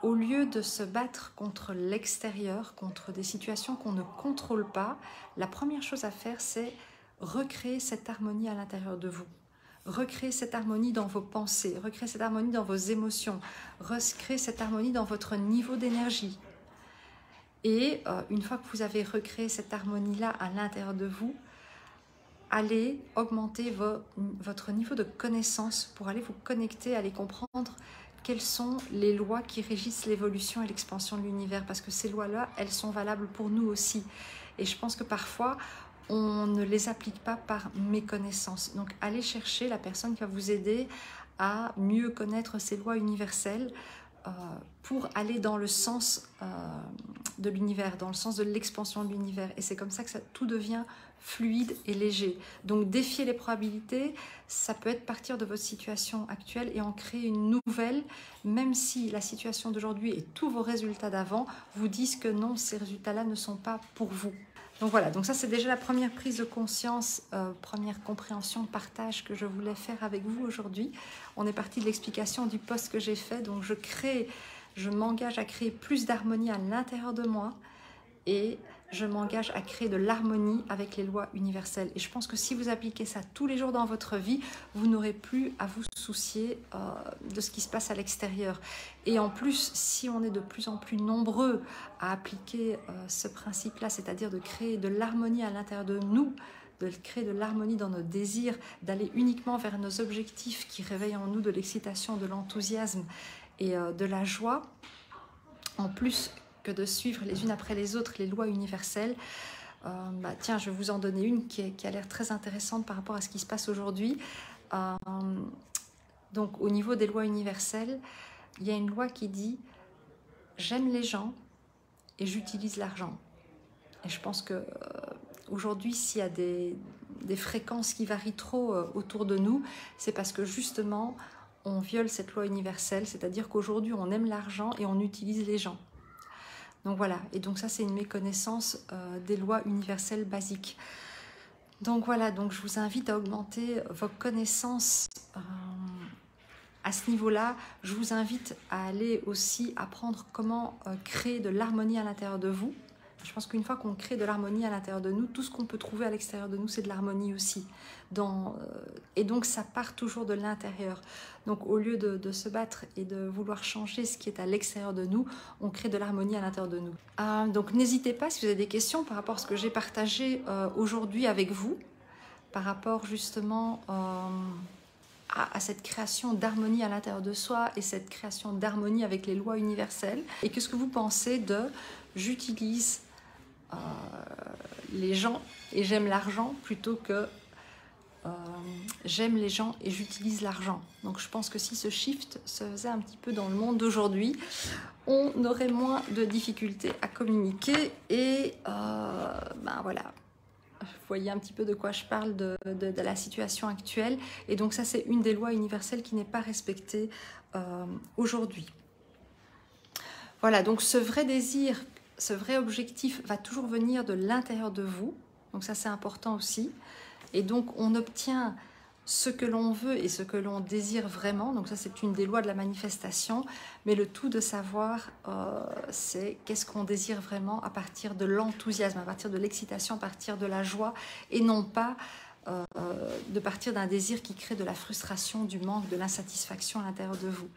au lieu de se battre contre l'extérieur, contre des situations qu'on ne contrôle pas, la première chose à faire, c'est recréer cette harmonie à l'intérieur de vous. Recréer cette harmonie dans vos pensées, recréer cette harmonie dans vos émotions, recréer cette harmonie dans votre niveau d'énergie. Et une fois que vous avez recréé cette harmonie-là à l'intérieur de vous, allez augmenter votre niveau de connaissance pour aller vous connecter, aller comprendre quelles sont les lois qui régissent l'évolution et l'expansion de l'univers. Parce que ces lois-là, elles sont valables pour nous aussi. Et je pense que parfois, on ne les applique pas par méconnaissance. Donc, allez chercher la personne qui va vous aider à mieux connaître ces lois universelles pour aller dans le sens de l'univers, dans le sens de l'expansion de l'univers. Et c'est comme ça que tout devient fluide et léger. Donc défier les probabilités, ça peut être partir de votre situation actuelle et en créer une nouvelle, même si la situation d'aujourd'hui et tous vos résultats d'avant vous disent que non, ces résultats-là ne sont pas pour vous. Donc voilà, donc ça c'est déjà la première prise de conscience, première compréhension, partage que je voulais faire avec vous aujourd'hui. On est parti de l'explication du post que j'ai fait, donc je m'engage à créer plus d'harmonie à l'intérieur de moi et je m'engage à créer de l'harmonie avec les lois universelles. Et je pense que si vous appliquez ça tous les jours dans votre vie, vous n'aurez plus à vous soucier de ce qui se passe à l'extérieur. Et en plus, si on est de plus en plus nombreux à appliquer ce principe-là, c'est-à-dire de créer de l'harmonie à l'intérieur de nous, de créer de l'harmonie dans nos désirs, d'aller uniquement vers nos objectifs qui réveillent en nous de l'excitation, de l'enthousiasme et de la joie, en plus que de suivre les unes après les autres les lois universelles. Tiens, je vais vous en donner une qui a l'air très intéressante par rapport à ce qui se passe aujourd'hui. Donc, au niveau des lois universelles, il y a une loi qui dit « J'aime les gens et j'utilise l'argent ». Et je pense que aujourd'hui, s'il y a des fréquences qui varient trop autour de nous, c'est parce que justement, on viole cette loi universelle, c'est-à-dire qu'aujourd'hui, on aime l'argent et on utilise les gens. Donc voilà, et donc ça c'est une méconnaissance des lois universelles basiques. Donc voilà, donc je vous invite à augmenter vos connaissances à ce niveau-là. Je vous invite à aller aussi apprendre comment créer de l'harmonie à l'intérieur de vous. Je pense qu'une fois qu'on crée de l'harmonie à l'intérieur de nous, tout ce qu'on peut trouver à l'extérieur de nous, c'est de l'harmonie aussi. Et donc, ça part toujours de l'intérieur. Donc, au lieu de se battre et de vouloir changer ce qui est à l'extérieur de nous, on crée de l'harmonie à l'intérieur de nous. Donc, n'hésitez pas, si vous avez des questions par rapport à ce que j'ai partagé aujourd'hui avec vous, par rapport justement à cette création d'harmonie à l'intérieur de soi et cette création d'harmonie avec les lois universelles. Et qu'est-ce que vous pensez de « j'utilise les gens et j'aime l'argent » plutôt que j'aime les gens et j'utilise l'argent. Donc je pense que si ce shift se faisait un petit peu dans le monde d'aujourd'hui, on aurait moins de difficultés à communiquer et voilà. Vous voyez un petit peu de quoi je parle de la situation actuelle. Et donc ça, c'est une des lois universelles qui n'est pas respectée aujourd'hui. Voilà, donc ce vrai désir, ce vrai objectif va toujours venir de l'intérieur de vous. Donc ça, c'est important aussi. Et donc, on obtient ce que l'on veut et ce que l'on désire vraiment. Donc ça, c'est une des lois de la manifestation. Mais le tout de savoir, c'est qu'est-ce qu'on désire vraiment à partir de l'enthousiasme, à partir de l'excitation, à partir de la joie, et non pas de partir d'un désir qui crée de la frustration, du manque, de l'insatisfaction à l'intérieur de vous.